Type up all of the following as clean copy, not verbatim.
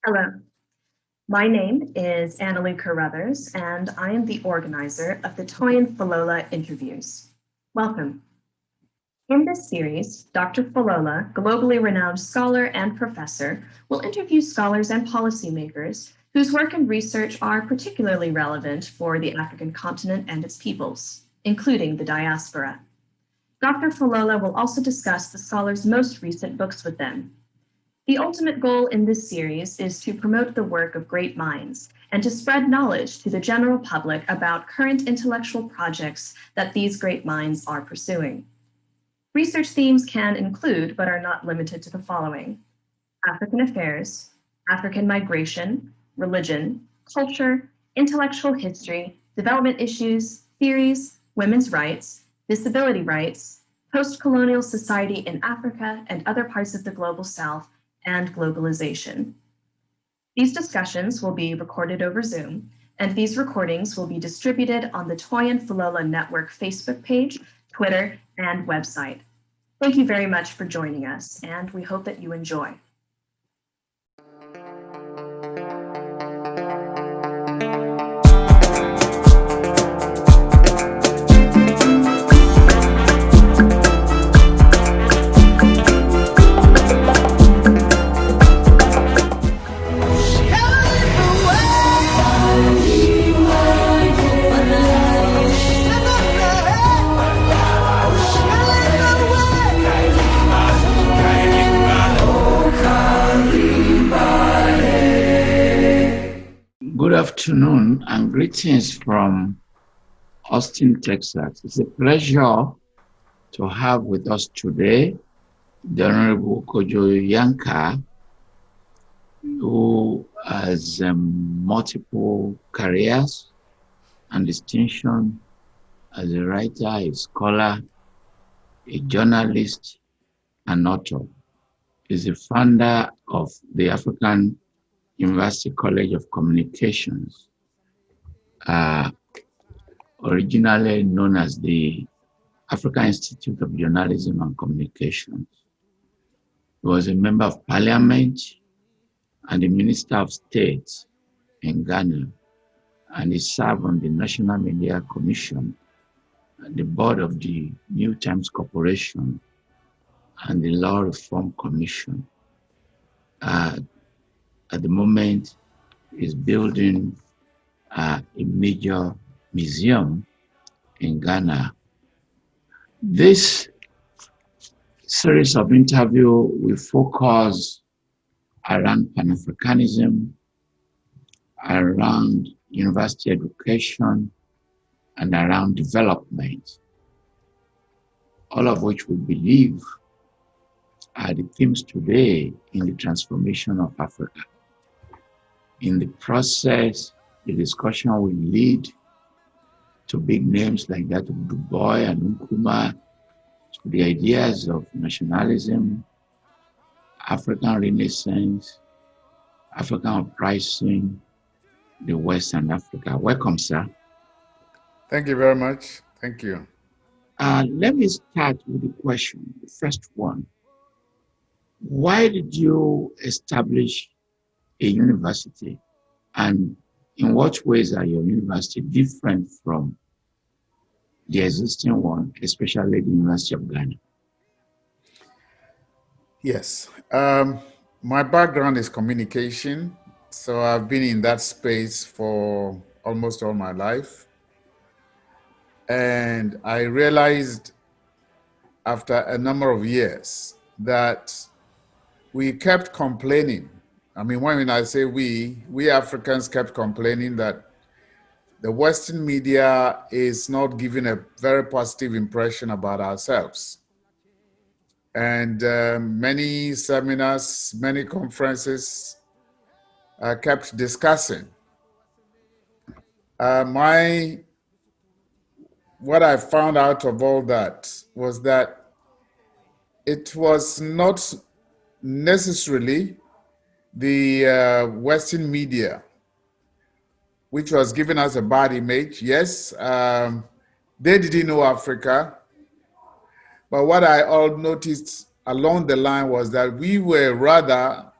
Hello, my name is Annalie Carruthers, and I am the organizer of the Toyin Falola interviews. Welcome. In this series, Dr. Falola, globally renowned scholar and professor, will interview scholars and policymakers whose work and research are particularly relevant for the African continent and its peoples, including the diaspora. Dr. Falola will also discuss the scholars' most recent books with them. The ultimate goal in this series is to promote the work of great minds and to spread knowledge to the general public about current intellectual projects that these great minds are pursuing. Research themes can include, but are not limited to, the following: African affairs, African migration, religion, culture, intellectual history, development issues, theories, women's rights, disability rights, post-colonial society in Africa and other parts of the global South, and globalization. These discussions will be recorded over Zoom, and these recordings will be distributed on the Toyin Falola Network Facebook page, Twitter, and website. Thank you very much for joining us, and we hope that you enjoy. Good afternoon and greetings from Austin, Texas. It's a pleasure to have with us today the Honourable Kojo Yankah, who has multiple careers and distinction as a writer, a scholar, a journalist, and author. He's the founder of the African University College of Communications, originally known as the African Institute of Journalism and Communications. He was a member of Parliament and the Minister of State in Ghana, and he served on the National Media Commission, the board of the New Times Corporation, and the Law Reform Commission. At the moment, is building a major museum in Ghana. This series of interviews will focus around Pan-Africanism, around university education, and around development, all of which we believe are the themes today in the transformation of Africa. In the process, the discussion will lead to big names like that of Du Bois and Nkrumah, to the ideas of nationalism, African Renaissance, African uprising, the West and Africa. Welcome, sir. Thank you very much. Thank you. Let me start with the question, the first one. Why did you establish a university, and in what ways are your university different from the existing one, especially the University of Ghana? Yes. My background is communication, so I've been in that space for almost all my life. And I realized after a number of years that we kept complaining. I mean, when I say we Africans kept complaining that the Western media is not giving a very positive impression about ourselves. And many seminars, many conferences kept discussing. What I found out of all that was that it was not necessarily the Western media which was giving us a bad image. Yes, they didn't know Africa. But what I all noticed along the line was that we were rather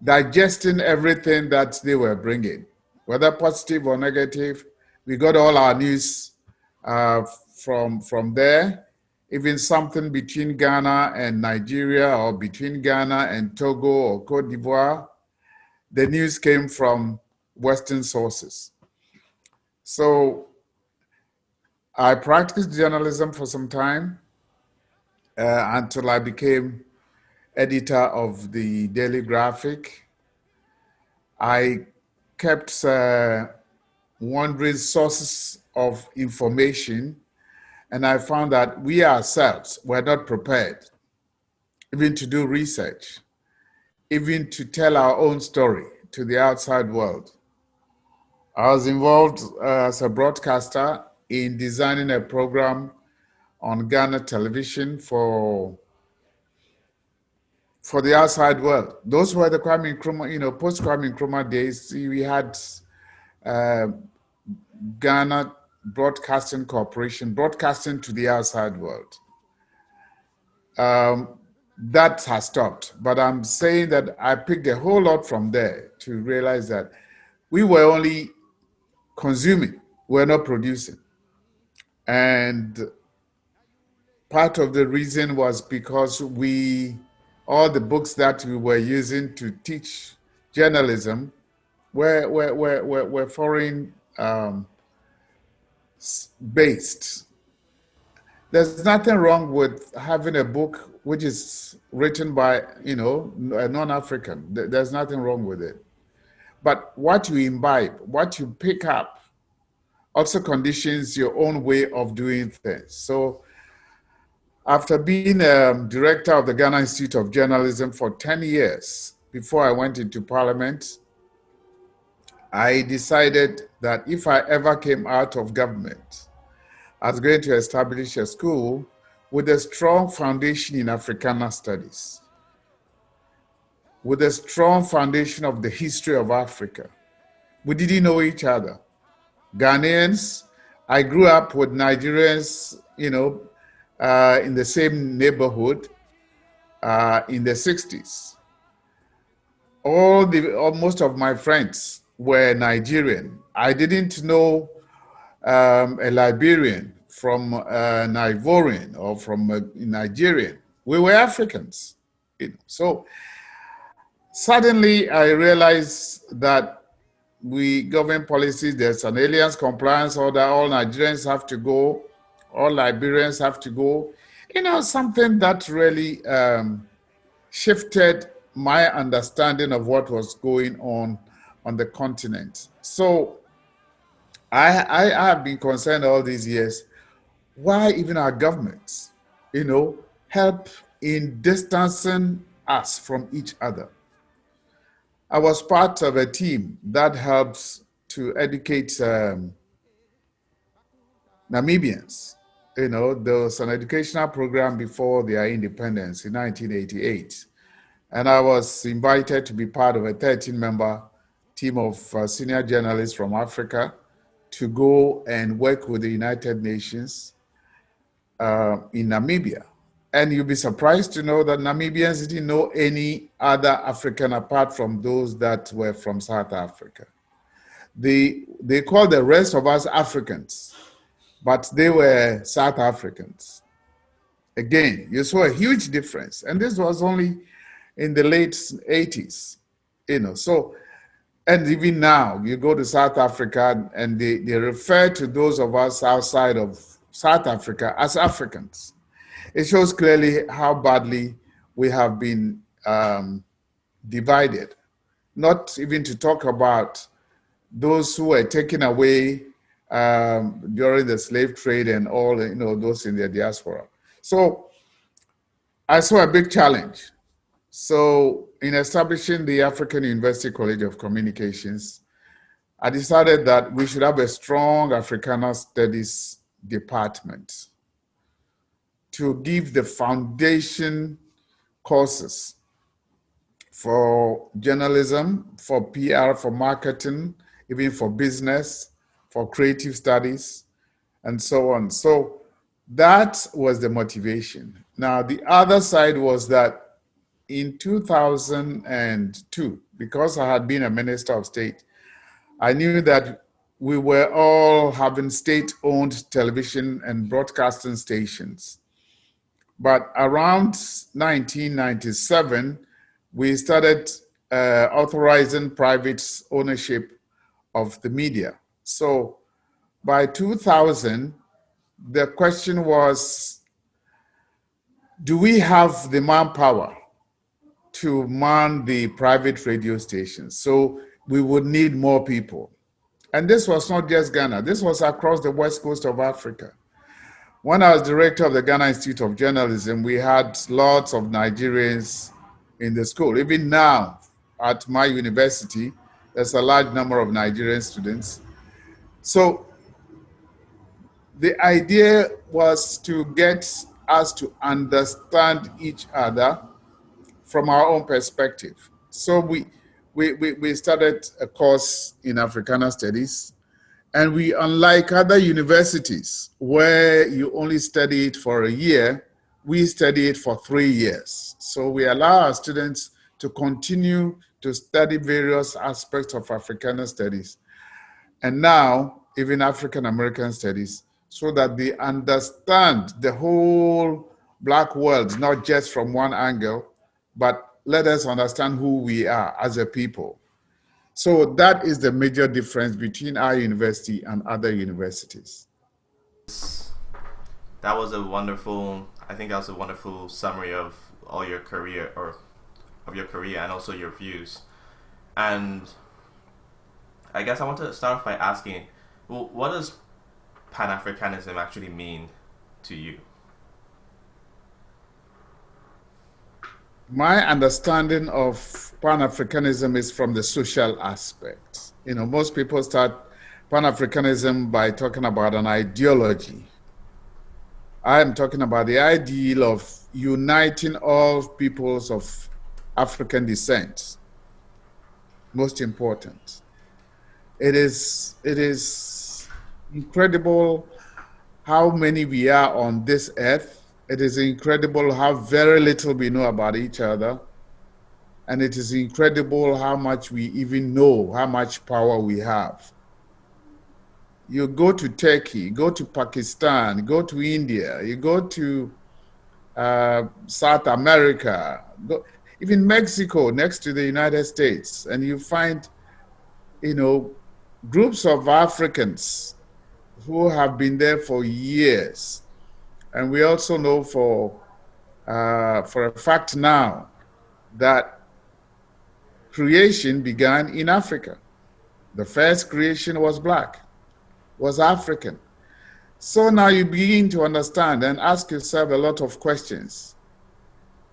digesting everything that they were bringing, whether positive or negative. We got all our news from there. Even something between Ghana and Nigeria, or between Ghana and Togo or Cote d'Ivoire, the news came from Western sources. So I practiced journalism for some time until I became editor of the Daily Graphic. I kept wandering sources of information, and I found that we ourselves were not prepared even to do research, even to tell our own story to the outside world. I was involved as a broadcaster in designing a program on Ghana television for the outside world. Those were the Kwame Nkrumah, post Kwame Nkrumah days. We had Ghana Broadcasting Corporation broadcasting to the outside world. That has stopped, but I'm saying that I picked a whole lot from there to realize that we were only consuming, we're not producing. And part of the reason was because all the books that we were using to teach journalism were foreign based. There's nothing wrong with having a book which is written by, a non-African. There's nothing wrong with it. But what you imbibe, what you pick up, also conditions your own way of doing things. So after being director of the Ghana Institute of Journalism for 10 years, before I went into Parliament, I decided that if I ever came out of government, I was going to establish a school with a strong foundation in Africana studies, with a strong foundation of the history of Africa. We didn't know each other. Ghanaians, I grew up with Nigerians, in the same neighborhood in the 60s. Most of my friends were Nigerian. I didn't know a Liberian from an Ivorian or from a Nigerian. We were Africans. So suddenly I realized that we govern policies, there's an aliens compliance order, all Nigerians have to go, all Liberians have to go. Something that really shifted my understanding of what was going on the continent. So I have been concerned all these years, why even our governments, help in distancing us from each other. I was part of a team that helps to educate Namibians. There was an educational program before their independence in 1988. And I was invited to be part of a 13-member team of senior journalists from Africa to go and work with the United Nations in Namibia. And you'll be surprised to know that Namibians didn't know any other African apart from those that were from South Africa. They called the rest of us Africans, but they were South Africans. Again, you saw a huge difference. And this was only in the late 80s, So, and even now, you go to South Africa and they refer to those of us outside of South Africa as Africans. It shows clearly how badly we have been divided. Not even to talk about those who were taken away during the slave trade and all, those in the diaspora. So I saw a big challenge. So in establishing the African University College of Communications, I decided that we should have a strong Africana Studies department to give the foundation courses for journalism, for PR, for marketing, even for business, for creative studies, and so on. So that was the motivation. Now, the other side was that in 2002, because I had been a minister of state, I knew that we were all having state-owned television and broadcasting stations. But around 1997, we started authorizing private ownership of the media. So by 2000, the question was, do we have the manpower to man the private radio stations? So we would need more people. And this was not just Ghana, this was across the west coast of Africa. When I was director of the Ghana Institute of Journalism, we had lots of Nigerians in the school. Even now, at my university, there's a large number of Nigerian students. So the idea was to get us to understand each other from our own perspective. So we started a course in Africana Studies, and we, unlike other universities where you only study it for a year, we study it for 3 years. So we allow our students to continue to study various aspects of Africana Studies, and now even African American Studies, so that they understand the whole Black world, not just from one angle, but let us understand who we are as a people. So that is the major difference between our university and other universities. That was a wonderful, I think that was a wonderful summary of all your career, or of your career, and also your views. And I guess I want to start off by asking, well, what does Pan-Africanism actually mean to you? My understanding of Pan-Africanism is from the social aspect. You know, most people start Pan-Africanism by talking about an ideology. I am talking about the ideal of uniting all peoples of African descent. Most important. It is incredible how many we are on this earth. It is incredible how very little we know about each other. And it is incredible how much we even know, how much power we have. You go to Turkey, go to Pakistan, go to India, you go to South America, even Mexico next to the United States, and you find, you know, groups of Africans who have been there for years. And we also know for a fact now that creation began in Africa. The first creation was Black, was African. So now you begin to understand and ask yourself a lot of questions.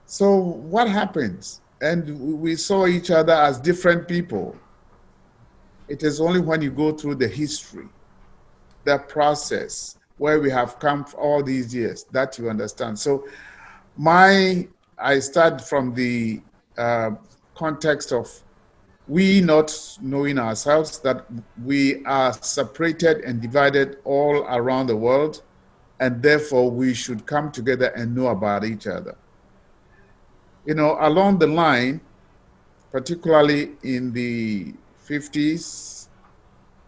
So what happens? And we saw each other as different people. It is only when you go through the history, the process, where we have come all these years, that you understand. So I start from the context of we not knowing ourselves, that we are separated and divided all around the world, and therefore we should come together and know about each other. You know, along the line, particularly in the 50s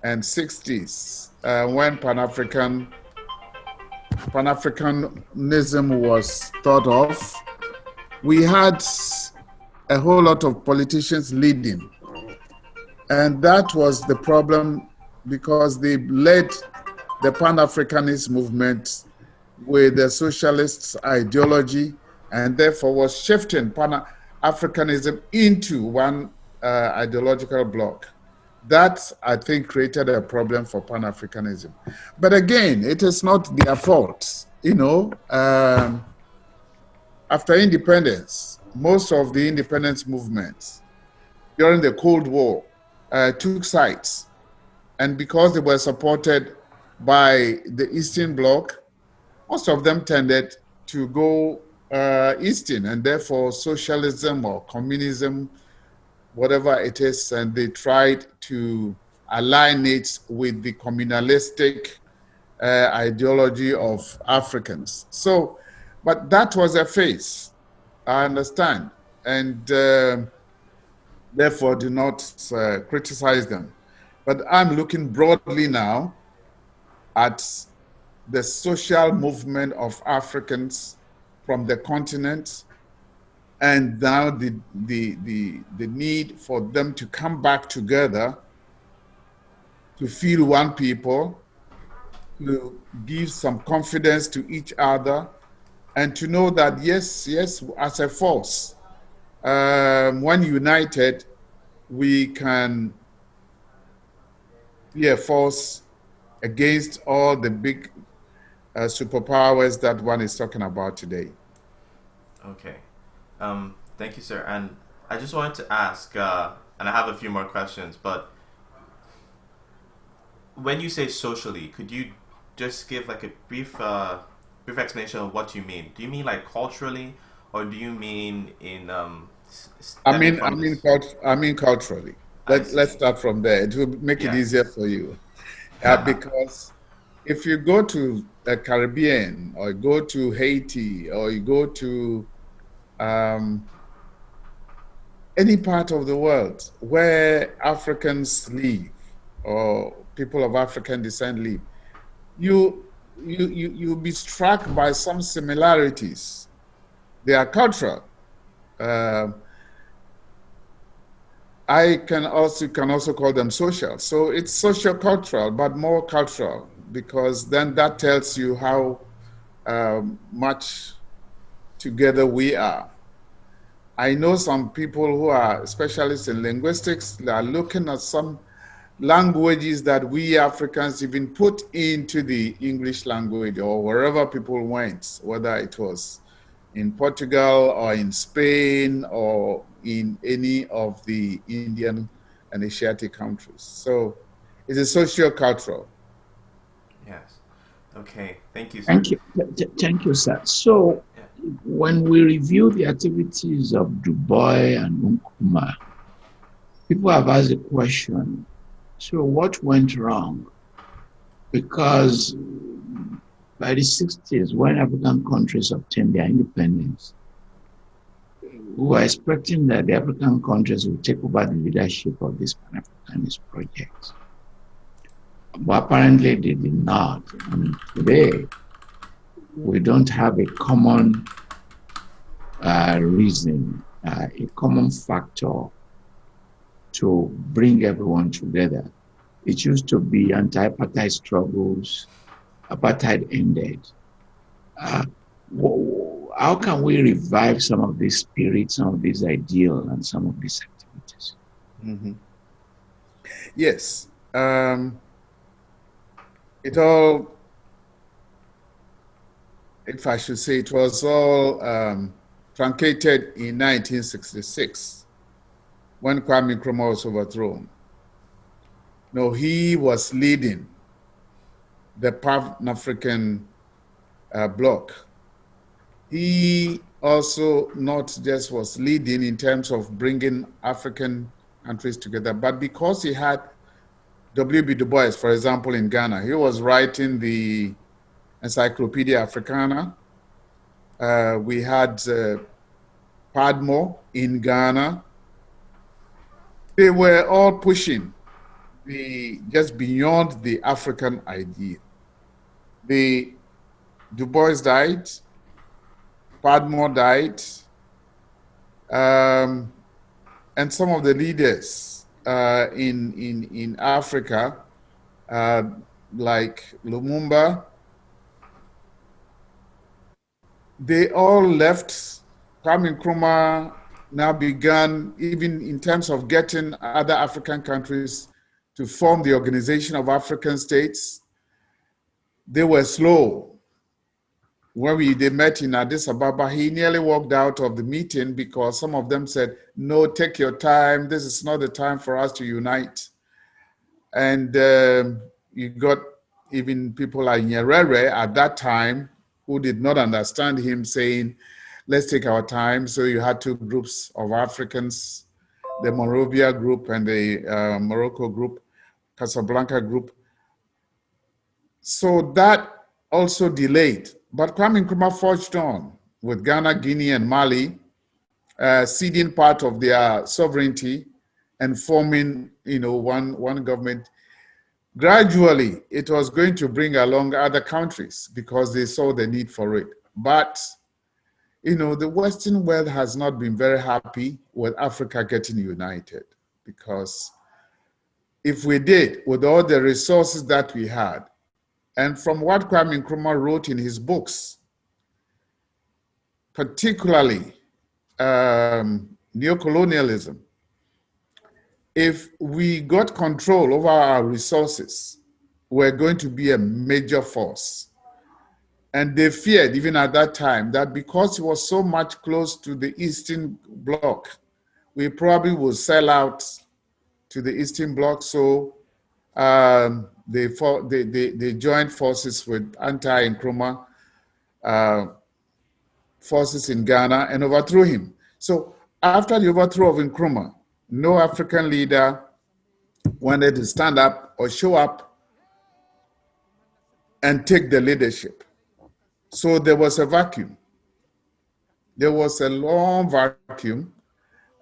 and 60s, when Pan-Africanism was thought of, we had a whole lot of politicians leading. And that was the problem, because they led the Pan-Africanist movement with the socialist ideology, and therefore was shifting Pan-Africanism into one ideological bloc. That, I think, created a problem for Pan-Africanism. But again, it is not their fault. You know, after independence, most of the independence movements during the Cold War took sides. And because they were supported by the Eastern Bloc, most of them tended to go Eastern, and therefore socialism or communism, whatever it is, and they tried to align it with the communalistic ideology of Africans. So, but that was a phase, I understand. and therefore do not criticize them. But I'm looking broadly now at the social movement of Africans from the continent, and now the need for them to come back together, to feel one people, to give some confidence to each other, and to know that yes, as a force, when united, we can be a force against all the big superpowers that one is talking about today. Okay. Thank you, sir. And I just wanted to ask, and I have a few more questions, but when you say socially, could you just give like a brief explanation of what you mean? Do you mean like culturally, or do you mean in I mean culturally. Let's start from there. It will make it easier for you. Because if you go to the Caribbean, or go to Haiti, or you go to any part of the world where Africans live, or people of African descent live, you'll be struck by some similarities. They are cultural. I can also call them social. So it's social-cultural, but more cultural, because then that tells you how much together we are. I know some people who are specialists in linguistics that are looking at some languages that we Africans even put into the English language, or wherever people went, whether it was in Portugal or in Spain or in any of the Indian and Asiatic countries. So it's a socio-cultural. Yes. Okay. Thank you, sir. Thank you. Thank you, sir. So when we review the activities of Du Bois and Nkrumah, people have asked the question, so what went wrong? Because by the 60s, when African countries obtained their independence, we were expecting that the African countries would take over the leadership of this Pan-Africanist project. But apparently they did not. And today, we don't have a common reason, a common factor to bring everyone together. It used to be anti-apartheid struggles. Apartheid ended. How can we revive some of this spirit, some of this ideal, and some of these activities? Mm-hmm. Yes. It all, if I should say, it was all truncated in 1966 when Kwame Nkrumah was overthrown. No, he was leading the Pan-African bloc. He also not just was leading in terms of bringing African countries together, but because he had W.B. Du Bois, for example, in Ghana, he was writing the Encyclopedia Africana. We had Padmore in Ghana. They were all pushing just beyond the African idea. Du Bois died, Padmore died, and some of the leaders in Africa, like Lumumba, they all left. Kwame Nkrumah now began, even in terms of getting other African countries to form the Organization of African States. They were slow. When they met in Addis Ababa, he nearly walked out of the meeting because some of them said, no, take your time. This is not the time for us to unite. And you got even people like Nyerere at that time who did not understand him, saying, let's take our time. So you had two groups of Africans, the Monrovia group and the Morocco group, Casablanca group. So that also delayed. But Kwame Nkrumah forged on with Ghana, Guinea, and Mali, ceding part of their sovereignty and forming, one government. Gradually, it was going to bring along other countries because they saw the need for it. But, the Western world has not been very happy with Africa getting united, because if we did, with all the resources that we had, and from what Kwame Nkrumah wrote in his books, particularly neocolonialism, if we got control over our resources, we're going to be a major force. And they feared, even at that time, that because it was so much close to the Eastern Bloc, we probably would sell out to the Eastern Bloc. So they joined forces with anti-Nkrumah forces in Ghana and overthrew him. So after the overthrow of Nkrumah, no African leader wanted to stand up or show up and take the leadership. So there was a vacuum. There was a long vacuum,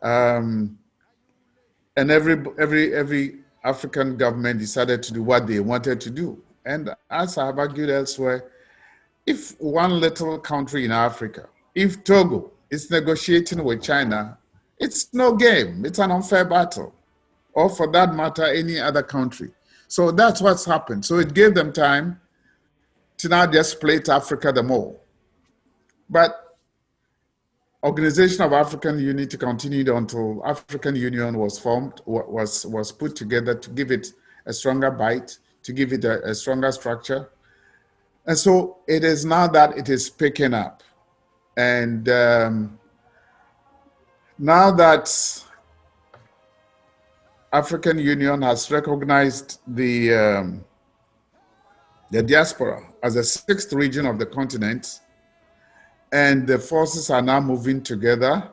and every African government decided to do what they wanted to do. And as I have argued elsewhere, if one little country in Africa, if Togo is negotiating with China, it's no game. It's an unfair battle. Or for that matter, any other country. So that's what's happened. So it gave them time to now just split Africa the more. But Organization of African Unity continued until African Union was formed, was put together to give it a stronger bite, to give it a stronger structure. And so it is now that it is picking up. And now that African Union has recognized the diaspora as the sixth region of the continent, and the forces are now moving together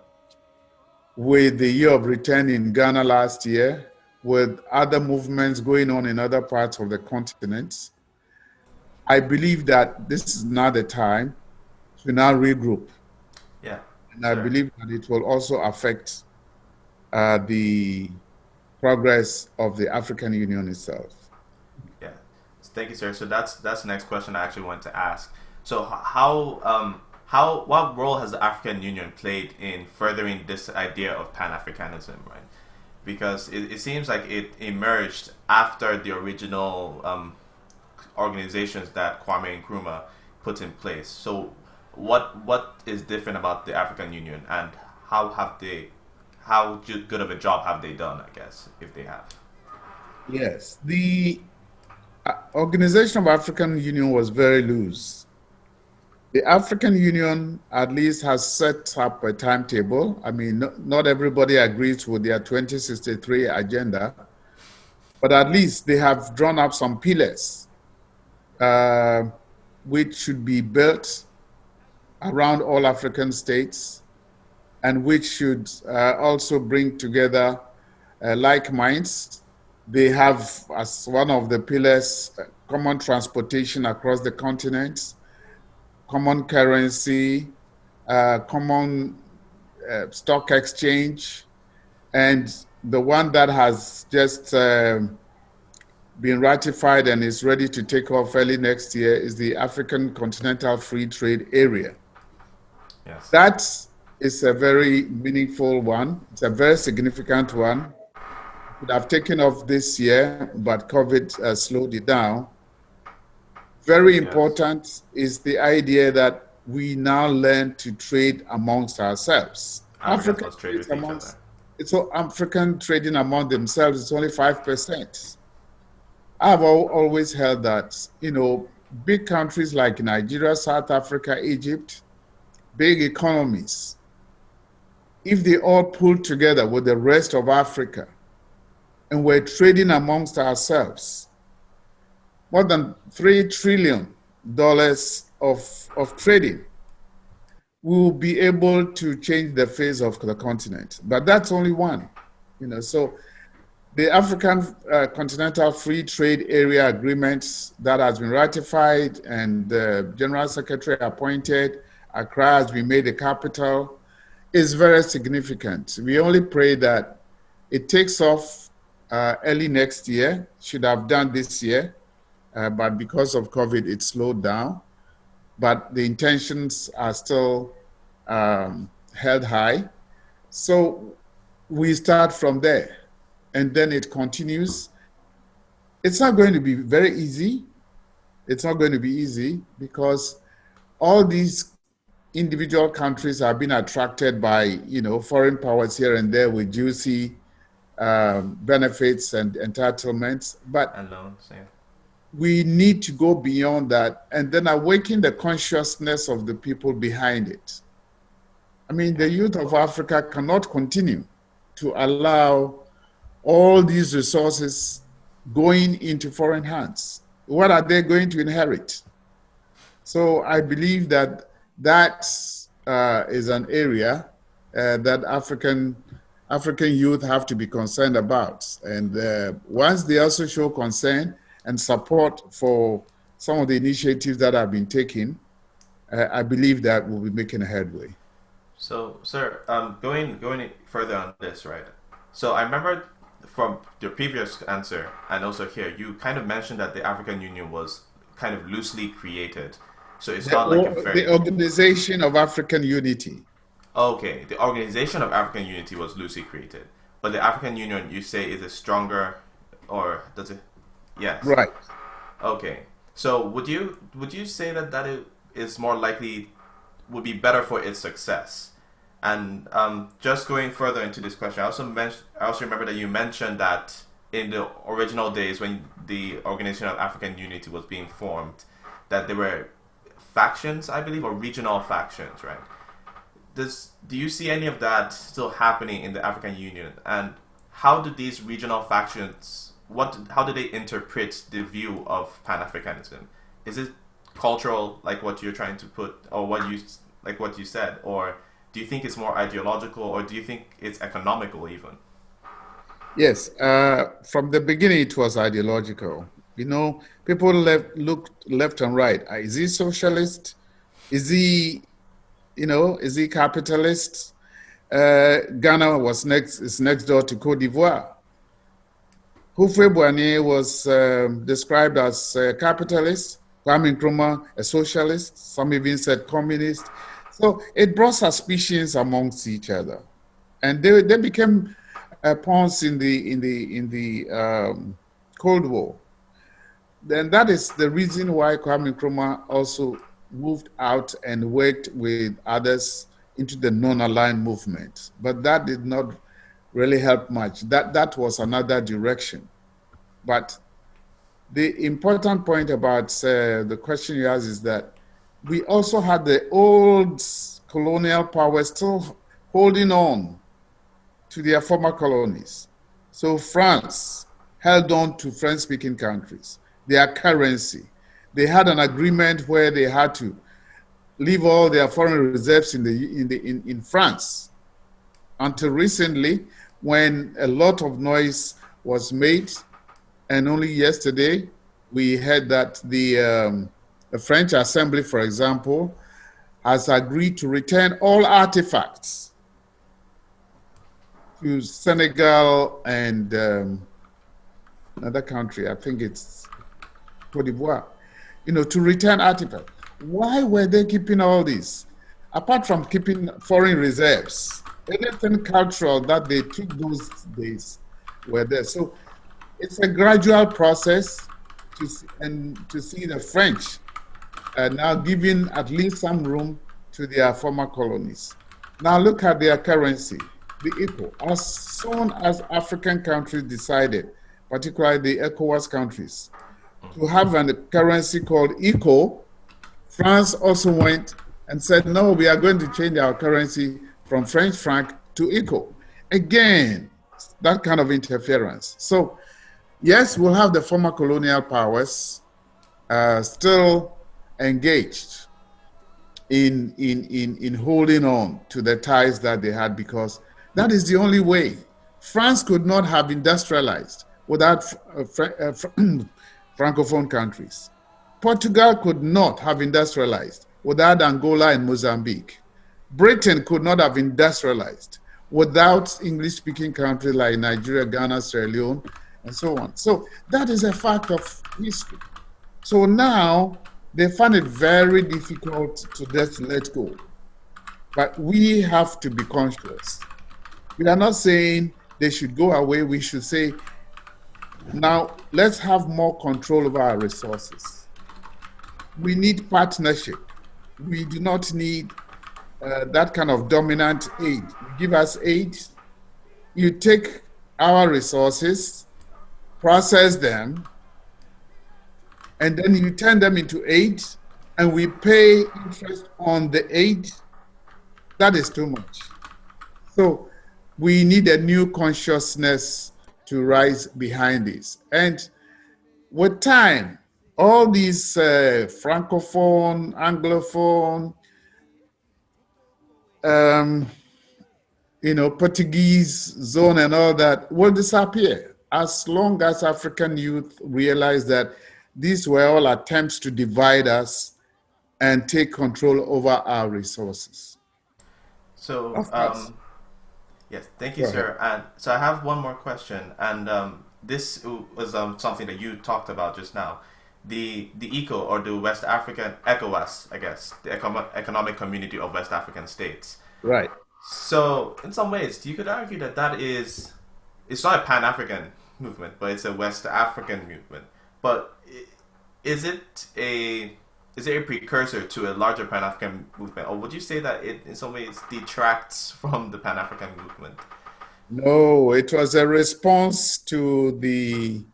with the Year of Return in Ghana last year, with other movements going on in other parts of the continent. I believe that this is now the time to now regroup. Yeah. And I believe that it will also affect the progress of the African Union itself. Yeah. Thank you, sir. So that's the next question I actually wanted to ask. So what role has the African Union played in furthering this idea of Pan-Africanism, right? Because it seems like it emerged after the original organizations that Kwame Nkrumah put in place. So what is different about the African Union, and how good of a job have they done, I guess, if they have? Yes, the Organization of African Union was very loose. The African Union at least has set up a timetable. I mean, not everybody agrees with their 2063 agenda, but at least they have drawn up some pillars which should be built around all African states, and which should also bring together like minds. They have, as one of the pillars, common transportation across the continent, common currency, common stock exchange, and the one that has just been ratified and is ready to take off early next year is the African Continental Free Trade Area. Yes. That is a very meaningful one. It's a very significant one. It would have taken off this year, but COVID slowed it down. Very important is the idea that we now learn to trade amongst ourselves. African trading among themselves is only 5%. I've always held that, big countries like Nigeria, South Africa, Egypt, big economies, if they all pulled together with the rest of Africa and were trading amongst ourselves, more than $3 trillion of trading, we will be able to change the face of the continent. But that's only one, so the African Continental Free Trade Area Agreement that has been ratified and the General Secretary appointed, Accra has been made the capital, is very significant. We only pray that it takes off early next year, should have done this year, but because of COVID, it slowed down. But the intentions are still held high. So we start from there, and then it continues. It's not going to be very easy. It's not going to be easy because all these individual countries have been attracted by, foreign powers here and there with juicy benefits and entitlements. But we need to go beyond that and then awaken the consciousness of the people behind it. I mean, the youth of Africa cannot continue to allow all these resources going into foreign hands. What are they going to inherit? So I believe that is an area that African youth have to be concerned about. And once they also show concern and support for some of the initiatives that have been taken, I believe that we'll be making a headway. So, sir, going further on this, right? So I remember from your previous answer and also here, you kind of mentioned that the African Union was kind of loosely created. So it's not like the Organization of African Unity. Okay, the Organization of African Unity was loosely created, but the African Union, you say, is a stronger, or does it? Yes. Right. Okay. So would you say that it is more likely, would be better for its success? And just going further into this question, I also remember that you mentioned that in the original days when the Organization of African Unity was being formed, that there were factions, I believe, or regional factions, right? Do you see any of that still happening in the African Union? And how do these regional factions, how do they interpret the view of Pan-Africanism? Is it cultural, like what you're trying to put, or what you said, or do you think it's more ideological, or do you think it's economical even? Yes, from the beginning it was ideological. People looked left and right. Is he socialist? Is he capitalist? Ghana is next door to Cote d'Ivoire. Houphouët-Boigny was described as a capitalist, Kwame Nkrumah a socialist, some even said communist. So it brought suspicions amongst each other, and they became pawns in the Cold War. Then that is the reason why Kwame Nkrumah also moved out and worked with others into the non-aligned movement. But that did not really help much. That was another direction. But the important point about the question you asked is that we also had the old colonial power still holding on to their former colonies. So France held on to French-speaking countries, their currency. They had an agreement where they had to leave all their foreign reserves in France until recently, when a lot of noise was made, and only yesterday we heard that the French Assembly, for example, has agreed to return all artifacts to Senegal and another country, I think it's Cote d'Ivoire, to return artifacts. Why were they keeping all this? Apart from keeping foreign reserves, anything cultural that they took those days were there. So it's a gradual process to see the French now giving at least some room to their former colonies. Now look at their currency, the ECO. As soon as African countries decided, particularly the ECOWAS countries, to have a currency called ECO, France also went and said, no, we are going to change our currency from French franc to ECO. Again, that kind of interference. So yes, we'll have the former colonial powers still engaged in holding on to the ties that they had, because that is the only way. France could not have industrialized without Francophone countries. Portugal could not have industrialized without Angola and Mozambique. Britain could not have industrialized without English-speaking countries like Nigeria, Ghana, Sierra Leone, and so on. So that is a fact of history. So now they find it very difficult to just let go. But we have to be conscious. We are not saying they should go away. We should say, now let's have more control over our resources. We need partnership. We do not need that kind of dominant aid. You give us aid, you take our resources, process them, and then you turn them into aid, and we pay interest on the aid. That is too much. So we need a new consciousness to rise behind this. And with time, all these Francophone, Anglophone, Portuguese zone and all that will disappear as long as African youth realize that these were all attempts to divide us and take control over our resources. So, yes, thank you, Go sir. And so I have one more question, and this was something that you talked about just now. The ECO, or the West African, ECOWAS, I guess, the Economic Community of West African States. Right. So, in some ways, you could argue that it's not a Pan-African movement, but it's a West African movement. But is it a precursor to a larger Pan-African movement, or would you say that it, in some ways, detracts from the Pan-African movement? No, it was a response to the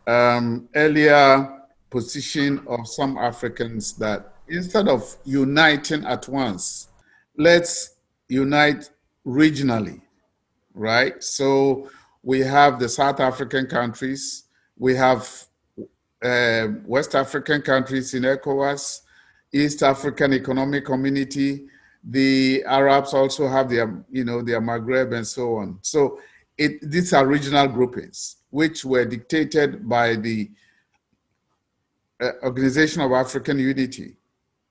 earlier position of some Africans that instead of uniting at once, let's unite regionally, right? So we have the South African countries, we have West African countries in ECOWAS, East African Economic Community, the Arabs also have their, their Maghreb and so on. So these are regional groupings, which were dictated by the Organization of African Unity,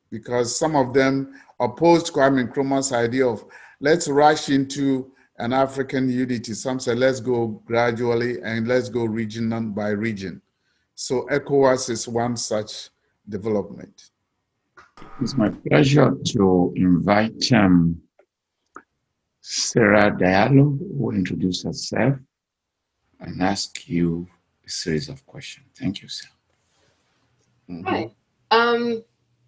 because some of them opposed Kwame Nkrumah's idea of let's rush into an African unity. Some said let's go gradually and let's go region by region. So ECOWAS is one such development. It's my pleasure to invite Sarah Diallo, who will introduce herself and ask you a series of questions. Thank you, Sarah. Hi.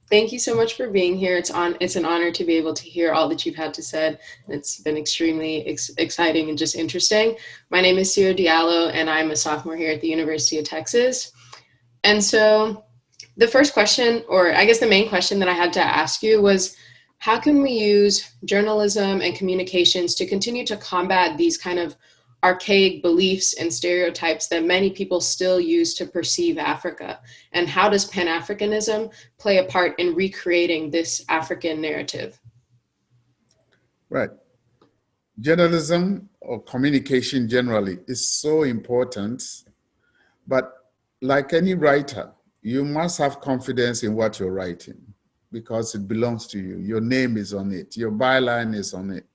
Thank you so much for being here. It's an honor to be able to hear all that you've had to say. It's been extremely exciting and just interesting. My name is Sarah Diallo, and I'm a sophomore here at the University of Texas. And so the first question, or I guess the main question that I had to ask you was, how can we use journalism and communications to continue to combat these kind of archaic beliefs and stereotypes that many people still use to perceive Africa? And how does Pan-Africanism play a part in recreating this African narrative? Right. Journalism or communication generally is so important, but like any writer, you must have confidence in what you're writing because it belongs to you. Your name is on it. Your byline is on it.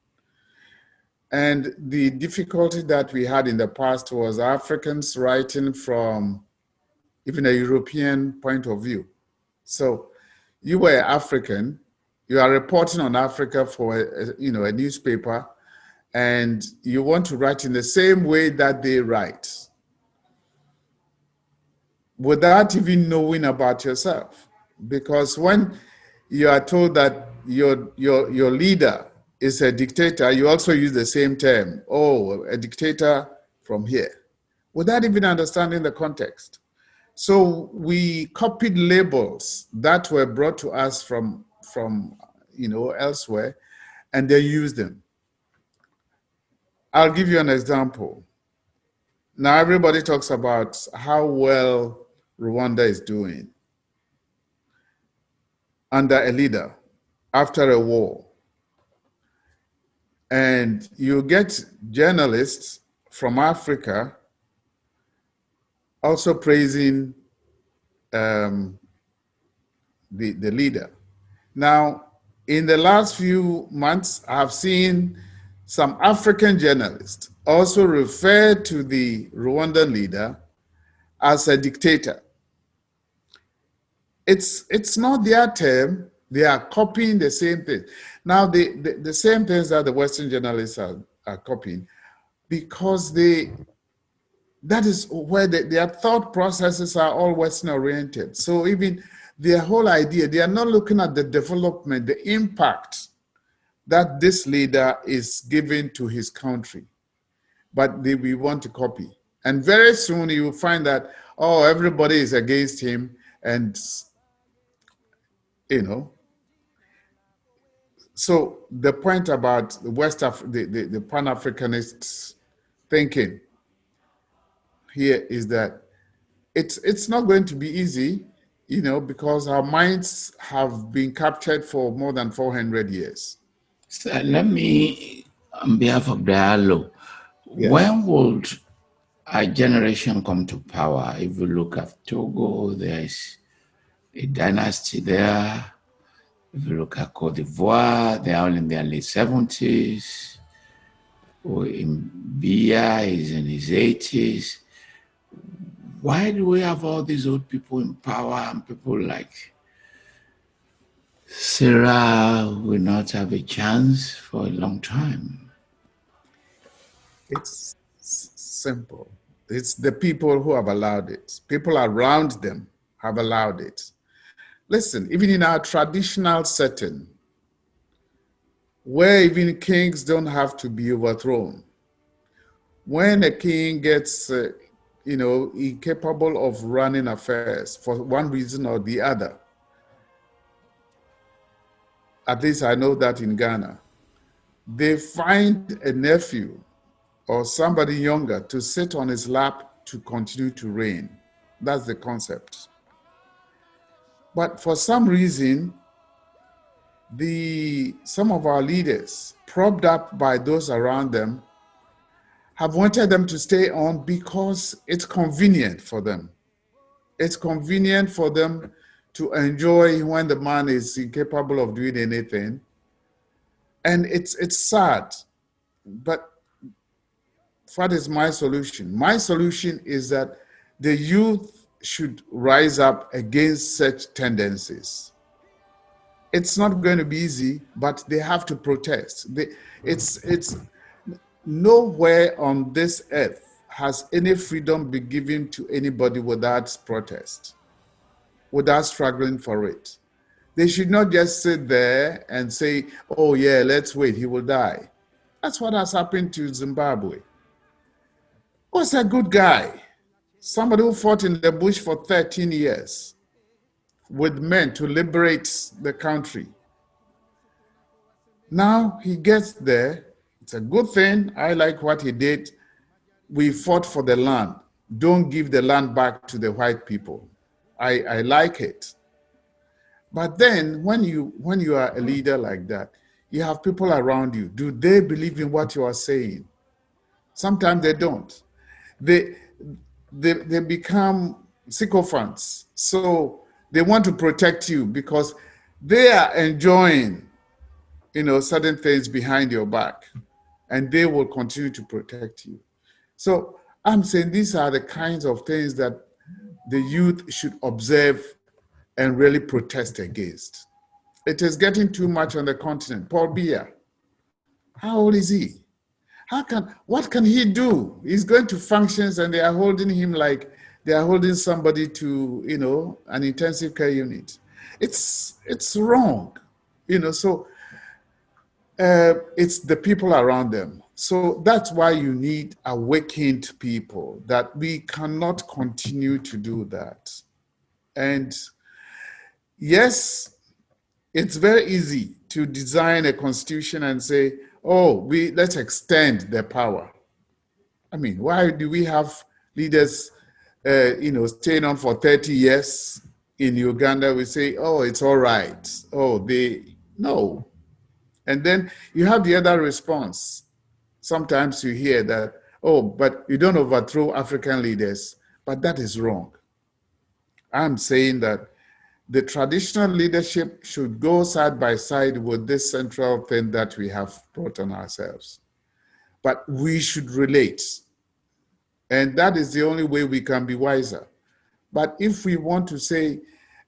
And the difficulty that we had in the past was Africans writing from even a European point of view. So you were African, you are reporting on Africa for a newspaper, and you want to write in the same way that they write, without even knowing about yourself. Because when you are told that your leader is a dictator, you also use the same term, oh, a dictator from here, without even understanding the context. So we copied labels that were brought to us from elsewhere, and they used them. I'll give you an example. Now everybody talks about how well Rwanda is doing under a leader after a war. And you get journalists from Africa also praising the leader. Now, in the last few months, I've seen some African journalists also refer to the Rwandan leader as a dictator. It's not their term. They are copying the same thing. Now, the same things that the Western journalists are copying, because that is where their thought processes are all Western oriented. So even their whole idea, they are not looking at the development, the impact that this leader is giving to his country, but we want to copy. And very soon you will find that, oh, everybody is against him, and so the point about the the Pan-Africanist thinking here is that it's not going to be easy, because our minds have been captured for more than 400 years. So let me, on behalf of Diallo, Yes. When would a generation come to power? If you look at Togo, there's a dynasty there. If you look at Cote d'Ivoire, they are all in their late 70s. Or in Bia is in his 80s. Why do we have all these old people in power and people like Sarah will not have a chance for a long time? It's simple. It's the people who have allowed it. People around them have allowed it. Listen, even in our traditional setting, where even kings don't have to be overthrown, when a king gets, incapable of running affairs for one reason or the other, at least I know that in Ghana, they find a nephew or somebody younger to sit on his lap to continue to reign. That's the concept. But for some reason, some of our leaders, propped up by those around them, have wanted them to stay on because it's convenient for them. It's convenient for them to enjoy when the man is incapable of doing anything. And it's sad, but what is my solution? My solution is that the youth should rise up against such tendencies. It's not going to be easy, but they have to protest. It's nowhere on this earth has any freedom been given to anybody without protest, without struggling for it. They should not just sit there and say, oh yeah, let's wait, he will die. That's what has happened to Zimbabwe. Was a good guy, somebody who fought in the bush for 13 years with men to liberate the country. Now he gets there. It's a good thing. I like what he did. We fought for the land. Don't give the land back to the white people. I like it. But then when you are a leader like that, you have people around you. Do they believe in what you are saying? Sometimes they don't. They become sycophants. So they want to protect you because they are enjoying, certain things behind your back, and they will continue to protect you. So I'm saying these are the kinds of things that the youth should observe and really protest against. It is getting too much on the continent. Paul Biya, how old is he? What can he do? He's going to functions and they are holding him like they are holding somebody to, an intensive care unit. It's wrong, so it's the people around them. So that's why you need awakened people, that we cannot continue to do that. And yes, it's very easy to design a constitution and say, oh, let's extend their power. I mean, why do we have leaders, staying on for 30 years in Uganda? We say, oh, it's all right. Oh, no. And then you have the other response. Sometimes you hear that, oh, but you don't overthrow African leaders, but that is wrong. I'm saying that the traditional leadership should go side by side with this central thing that we have brought on ourselves. But we should relate. And that is the only way we can be wiser. But if we want to say,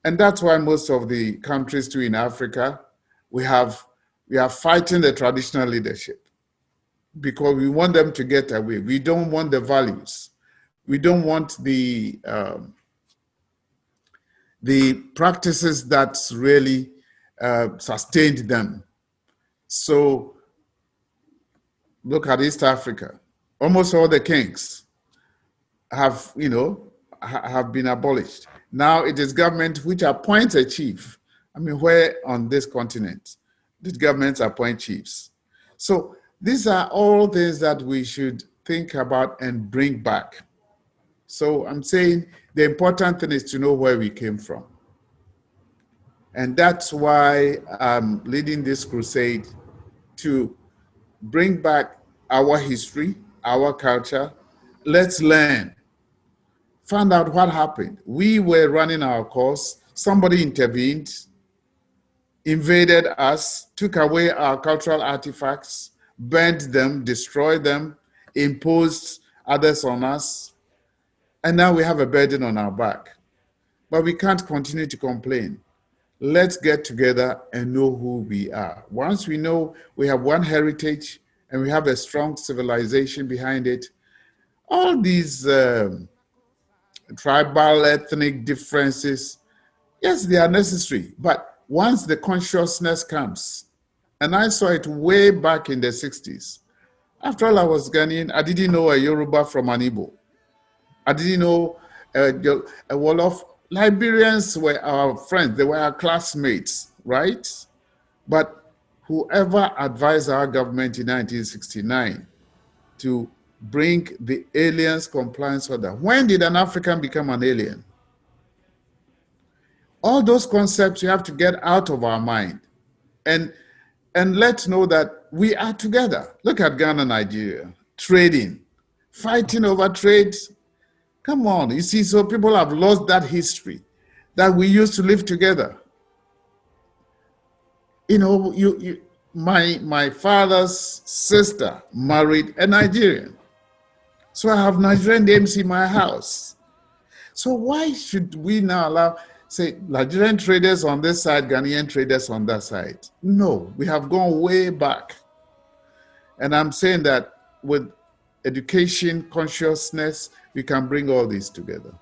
and that's why most of the countries too in Africa, we are fighting the traditional leadership because we want them to get away. We don't want the values. We don't want the practices that really sustained them. So look at East Africa. Almost all the kings have been abolished. Now it is government which appoints a chief. I mean, where on this continent did governments appoint chiefs? So these are all things that we should think about and bring back. So I'm saying the important thing is to know where we came from. And that's why I'm leading this crusade to bring back our history, our culture. Let's learn. Find out what happened. We were running our course. Somebody intervened, invaded us, took away our cultural artifacts, burned them, destroyed them, imposed others on us. And now we have a burden on our back. But we can't continue to complain. Let's get together and know who we are. Once we know we have one heritage and we have a strong civilization behind it, all these tribal, ethnic differences, yes, they are necessary. But once the consciousness comes, and I saw it way back in the 60s. After all, I was Ghanaian. I didn't know a Yoruba from an Igbo. I didn't know a Wolof. Liberians were our friends. They were our classmates, right? But whoever advised our government in 1969 to bring the Aliens Compliance Order, when did an African become an alien? All those concepts you have to get out of our mind and let's know that we are together. Look at Ghana, Nigeria, trading, fighting over trade. Come on, you see, so people have lost that history that we used to live together. You know, my father's sister married a Nigerian. So I have Nigerian names in my house. So why should we now allow, say, Nigerian traders on this side, Ghanaian traders on that side? No, we have gone way back. And I'm saying that with education, consciousness, we can bring all these together.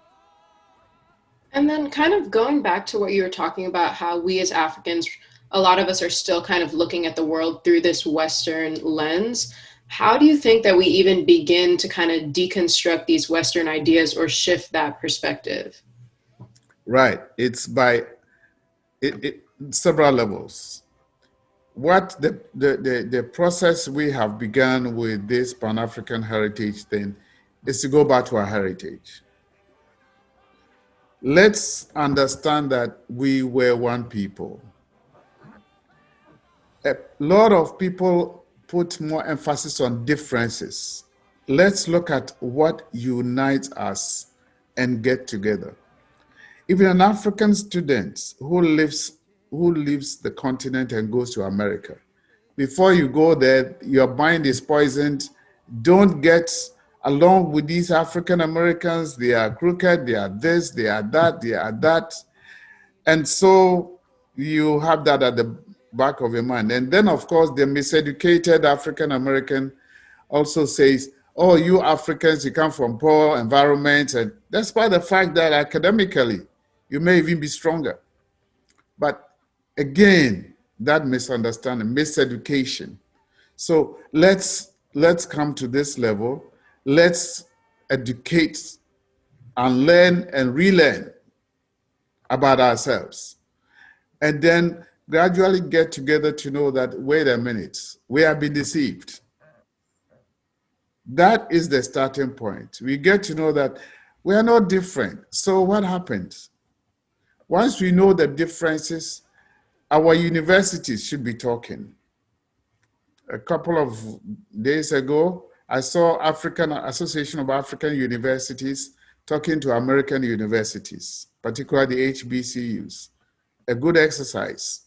And then kind of going back to what you were talking about, how we as Africans, a lot of us are still kind of looking at the world through this Western lens. How do you think that we even begin to kind of deconstruct these Western ideas or shift that perspective? Right. It's by several levels. What the process we have begun with this Pan-African heritage thing is to go back to our heritage. Let's understand that we were one people. A lot of people put more emphasis on differences. Let's look at what unites us and get together. Even an African student who leaves the continent and goes to America, before you go there, your mind is poisoned. Don't get along with these African Americans. They are crooked, they are this, they are that, they are that. And so you have that at the back of your mind. And then, of course, the miseducated African American also says, oh, you Africans, you come from poor environments. And despite the fact that academically, you may even be stronger. But again, that misunderstanding, miseducation. So let's come to this level. Let's educate and learn and relearn about ourselves. And then gradually get together to know that, wait a minute, we have been deceived. That is the starting point. We get to know that we are not different. So what happens? Once we know the differences, our universities should be talking. A couple of days ago, I saw African Association of African Universities talking to American universities, particularly the HBCUs. a good exercise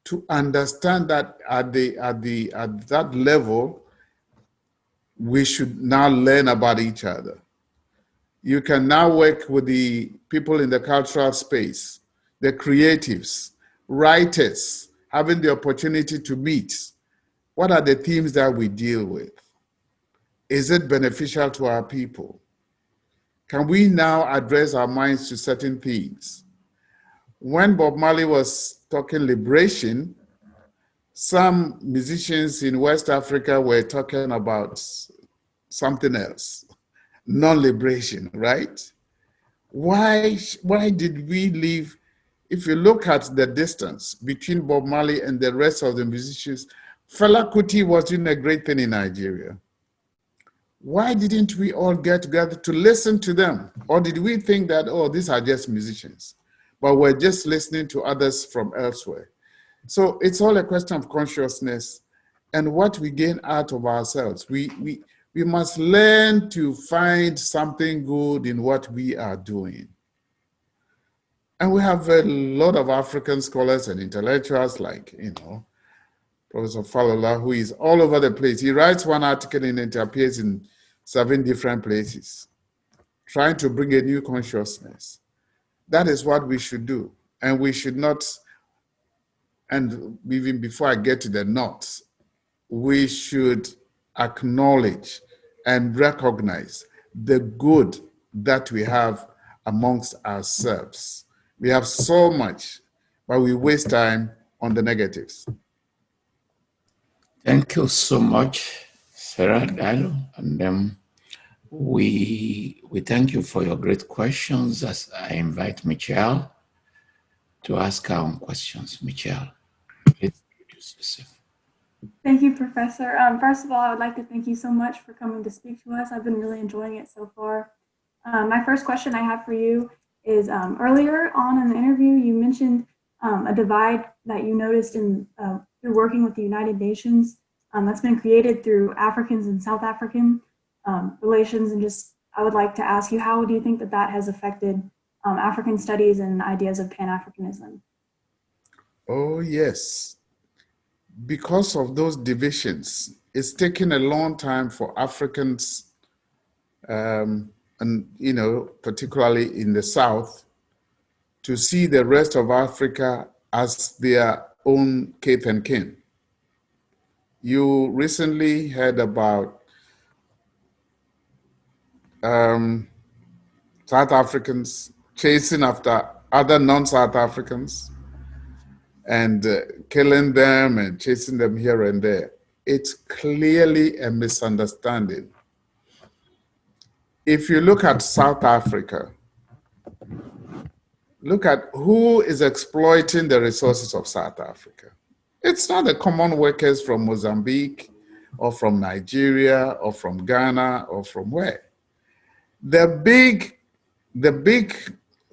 to understand that at that level, we should now learn about each other. You can now work with the people in the cultural space, the creatives, writers, having the opportunity to meet. What are the themes that we deal with? Is it beneficial to our people? Can we now address our minds to certain themes? When Bob Marley was talking liberation, some musicians in West Africa were talking about something else, non-liberation, right? Why did we leave? If you look at the distance between Bob Marley and the rest of the musicians, Fela Kuti was doing a great thing in Nigeria. Why didn't we all get together to listen to them? Or did we think that, oh, these are just musicians, but we're just listening to others from elsewhere? So it's all a question of consciousness and what we gain out of ourselves. We must learn to find something good in what we are doing. And we have a lot of African scholars and intellectuals like, Professor Falola, who is all over the place. He writes one article and it appears in 7 different places, trying to bring a new consciousness. That is what we should do. And we should not, and even before I get to the not, we should acknowledge and recognize the good that we have amongst ourselves. We have so much, but we waste time on the negatives. Thank you so much, Sarah Dalo. And we thank you for your great questions as I invite Michelle to ask our own questions. Michelle, please introduce yourself. Thank you, Professor. First of all, I would like to thank you so much for coming to speak to us. I've been really enjoying it so far. My first question I have for you is earlier on in the interview, you mentioned a divide that you noticed in through working with the United Nations that's been created through Africans and South African relations. And just, I would like to ask you, how do you think that that has affected African studies and ideas of Pan-Africanism? Oh, yes. Because of those divisions, it's taken a long time for Africans, and particularly in the South, to see the rest of Africa as their own kith and kin. You recently heard about South Africans chasing after other non-South Africans and killing them and chasing them here and there. It's clearly a misunderstanding. If you look at South Africa, look at who is exploiting the resources of South Africa. It's not the common workers from Mozambique or from Nigeria or from Ghana or from where. The big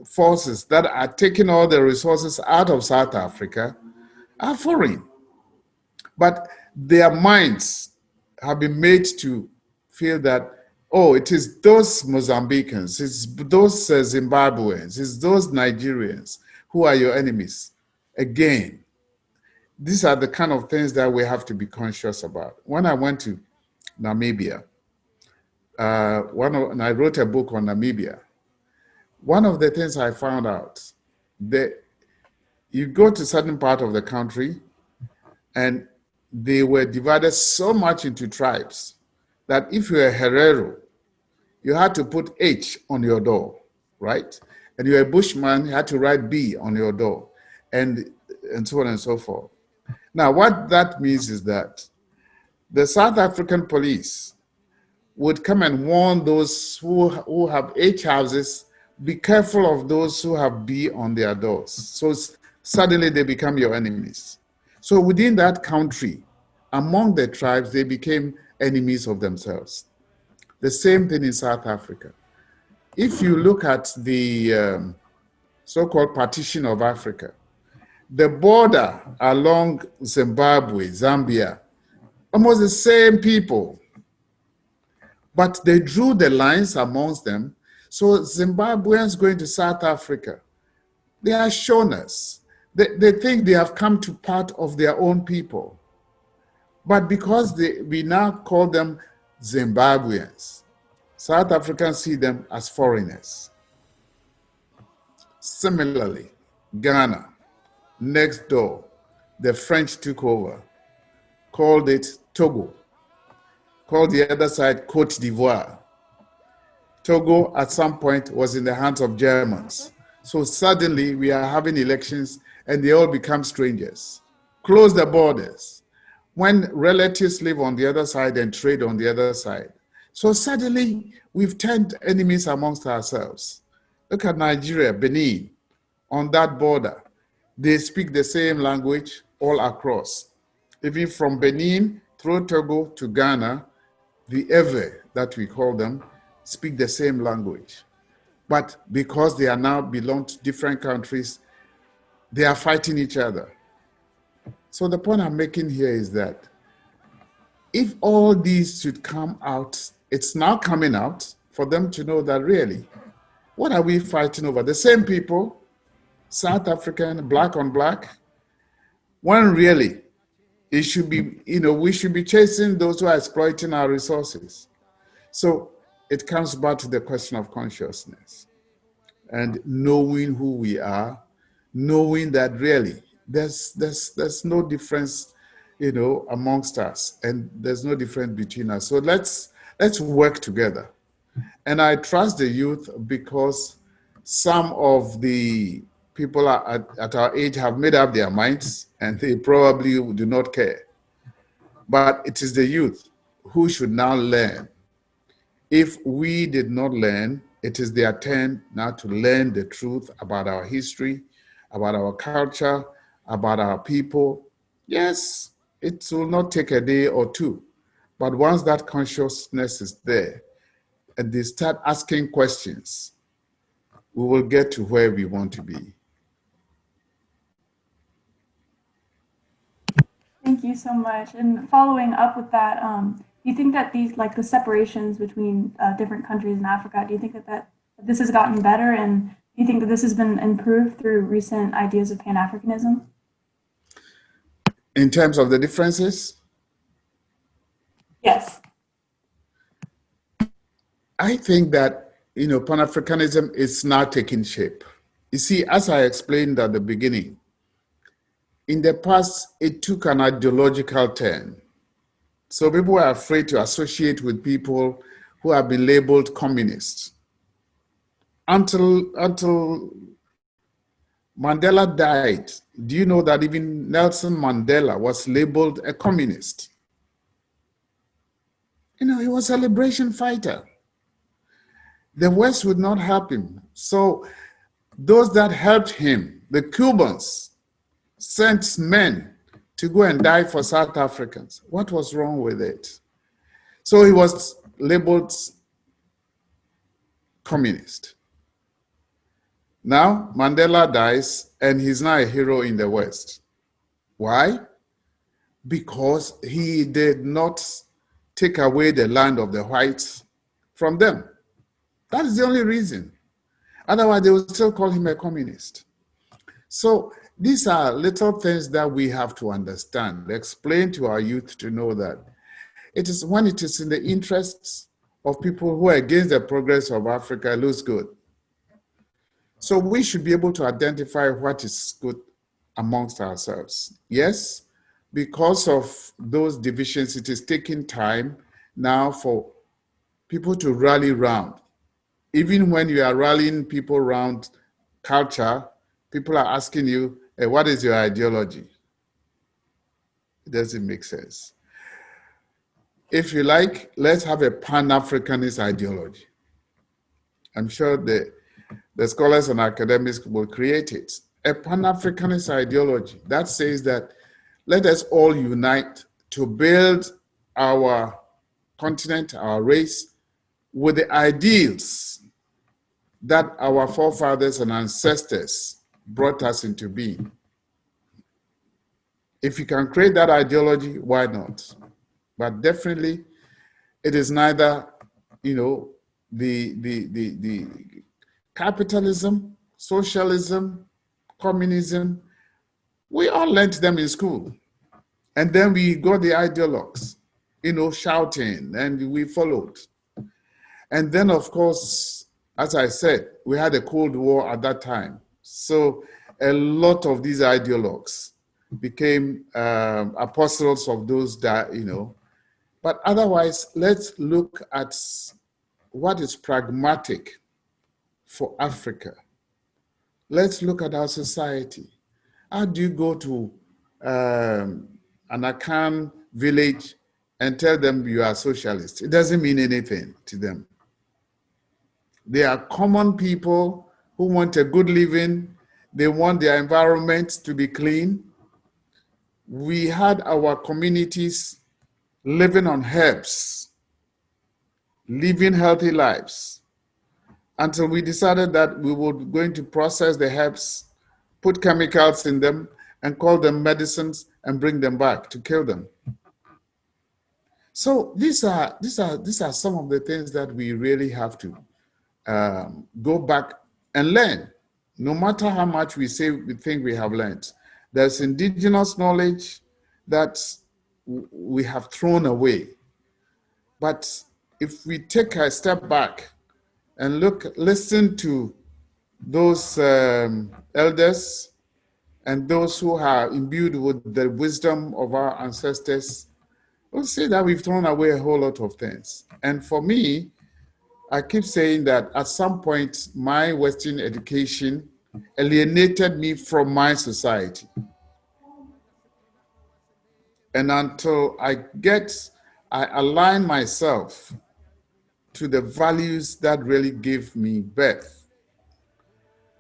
forces that are taking all the resources out of South Africa are foreign. But their minds have been made to feel that, oh, it is those Mozambicans, it's those Zimbabweans, it's those Nigerians who are your enemies. Again, these are the kind of things that we have to be conscious about. When I went to Namibia, and I wrote a book on Namibia, one of the things I found out, that you go to a certain part of the country and they were divided so much into tribes that if you're a Herero, you had to put H on your door, right? And you're a Bushman, you had to write B on your door, and so on and so forth. Now, what that means is that the South African police would come and warn those who have H houses, be careful of those who have B on their doors. So suddenly they become your enemies. So within that country, among the tribes, they became enemies of themselves. The same thing in South Africa. If you look at the so-called partition of Africa, the border along Zimbabwe, Zambia, almost the same people, but they drew the lines amongst them. So Zimbabweans going to South Africa, they are Shonas. They think they have come to part of their own people. But because we now call them Zimbabweans, South Africans see them as foreigners. Similarly, Ghana, next door, the French took over, called it Togo, called the other side Côte d'Ivoire. Togo at some point was in the hands of Germans. So suddenly we are having elections and they all become strangers. Close the borders. When relatives live on the other side and trade on the other side. So suddenly we've turned enemies amongst ourselves. Look at Nigeria, Benin, on that border. They speak the same language all across. Even from Benin through Togo to Ghana, the Ewe that we call them, speak the same language. But because they are now belong to different countries, they are fighting each other. So the point I'm making here is that if all these should come out, it's now coming out for them to know that really, what are we fighting over? The same people, South African, black on black, when really it should be, we should be chasing those who are exploiting our resources. So it comes back to the question of consciousness and knowing who we are, knowing that really there's no difference, amongst us, and there's no difference between us. So let's work together. And I trust the youth because some of the people at our age have made up their minds and they probably do not care. But it is the youth who should now learn. If we did not learn, it is their turn now to learn the truth about our history, about our culture, about our people. Yes, it will not take a day or two. But once that consciousness is there and they start asking questions, we will get to where we want to be. Thank you so much. And following up with that, do you think that these, like the separations between different countries in Africa, do you think that this has gotten better? And do you think that this has been improved through recent ideas of Pan-Africanism? In terms of the differences? Yes. I think that, Pan-Africanism is now taking shape. You see, as I explained at the beginning, in the past, it took an ideological turn. So people were afraid to associate with people who have been labeled communists. Until Mandela died, do you know that even Nelson Mandela was labeled a communist? He was a liberation fighter. The West would not help him. So those that helped him, the Cubans, sent men to go and die for South Africans. What was wrong with it? So he was labeled communist. Now Mandela dies and he's now a hero in the West. Why? Because he did not take away the land of the whites from them. That is the only reason. Otherwise, they would still call him a communist. So these are little things that we have to understand, explain to our youth to know that it is when it is in the interests of people who are against the progress of Africa, it looks good. So we should be able to identify what is good amongst ourselves. Yes, because of those divisions, it is taking time now for people to rally round. Even when you are rallying people around culture, people are asking you, hey, what is your ideology? It doesn't make sense. If you like, let's have a Pan-Africanist ideology. I'm sure the scholars and academics will create it. A Pan-Africanist ideology that says that let us all unite to build our continent, our race, with the ideals that our forefathers and ancestors brought us into being. If you can create that ideology, why not? But definitely, it is neither, the capitalism, socialism, communism, We all learned them in school. And then we got the ideologues, shouting, and we followed. And then, of course, as I said, we had a Cold War at that time. So a lot of these ideologues became apostles of those that, But otherwise, let's look at what is pragmatic for Africa. Let's look at our society. How do you go to an Akan village and tell them you are socialist? It doesn't mean anything to them. They are common people who want a good living. They want their environment to be clean. We had our communities living on herbs, living healthy lives, until we decided that we were going to process the herbs, put chemicals in them, and call them medicines and bring them back to kill them. So these are some of the things that we really have to go back and learn. No matter how much we say we think we have learned, there's indigenous knowledge that we have thrown away. But if we take a step back and listen to those elders and those who are imbued with the wisdom of our ancestors, we'll see that we've thrown away a whole lot of things. And for me, I keep saying that at some point, my Western education alienated me from my society. And until I align myself to the values that really give me birth,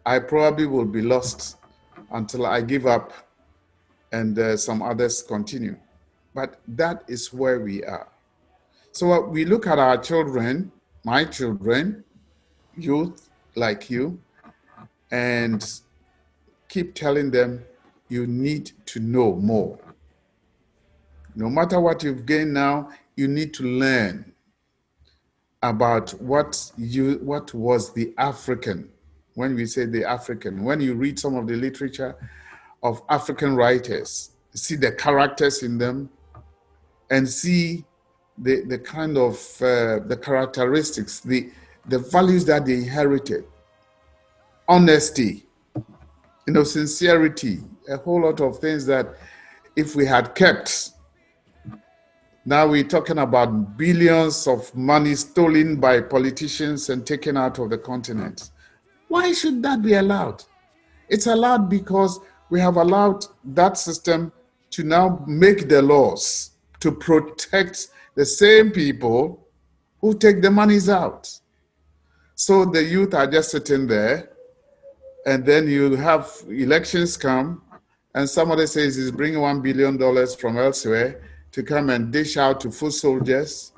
I probably will be lost until I give up and some others continue. But that is where we are. So we look at our children, my children, youth like you, and keep telling them you need to know more. No matter what you've gained now, you need to learn about what was the African. When we say the African, when you read some of the literature of African writers, see the characters in them and see the kind of the characteristics, the values that they inherited. Honesty, sincerity, a whole lot of things that if we had kept. Now we're talking about billions of money stolen by politicians and taken out of the continent. Why should that be allowed? It's allowed because we have allowed that system to now make the laws to protect the same people who take the monies out. So the youth are just sitting there, and then you have elections come, and somebody says he's bringing $1 billion from elsewhere to come and dish out to foot soldiers.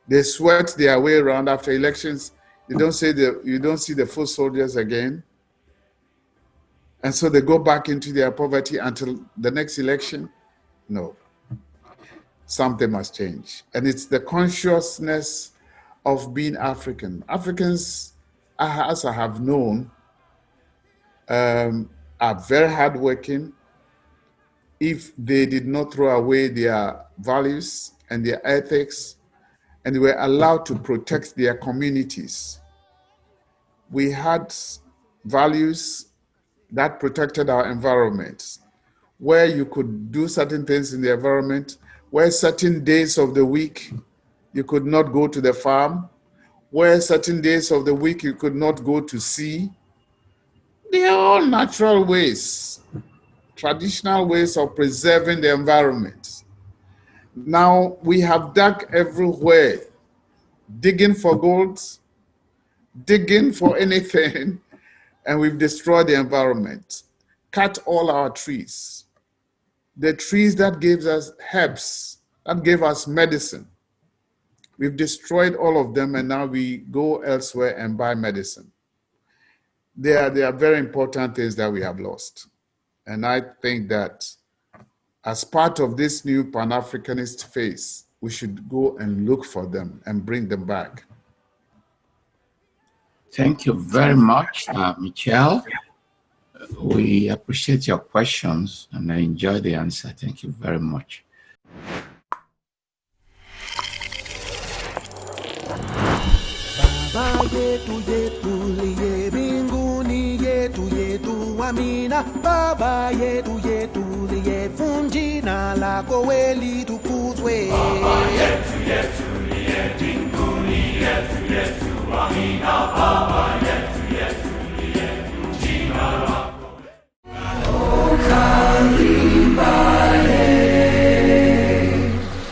They sweat their way around after elections. You don't see the foot soldiers again. And so they go back into their poverty until the next election. No. Something must change. And it's the consciousness of being African. Africans, as I have known, are very hardworking. If they did not throw away their values and their ethics, and they were allowed to protect their communities. We had values that protected our environment, where you could do certain things in the environment, where certain days of the week you could not go to the farm, where certain days of the week you could not go to sea. They are all natural ways, traditional ways of preserving the environment. Now we have dug everywhere, digging for gold, digging for anything, and we've destroyed the environment. Cut all our trees. The trees that gave us herbs, that gave us medicine. We've destroyed all of them, and now we go elsewhere and buy medicine. They are very important things that we have lost. And I think that as part of this new Pan-Africanist phase, we should go and look for them and bring them back. Thank you very much, Michelle. We appreciate your questions and I enjoy the answer. Thank you very much. Baba yetu yetu liye mbinguni yetu yetu amina. Baba yetu yetu liye jina lako litukuzwe. Baba yetu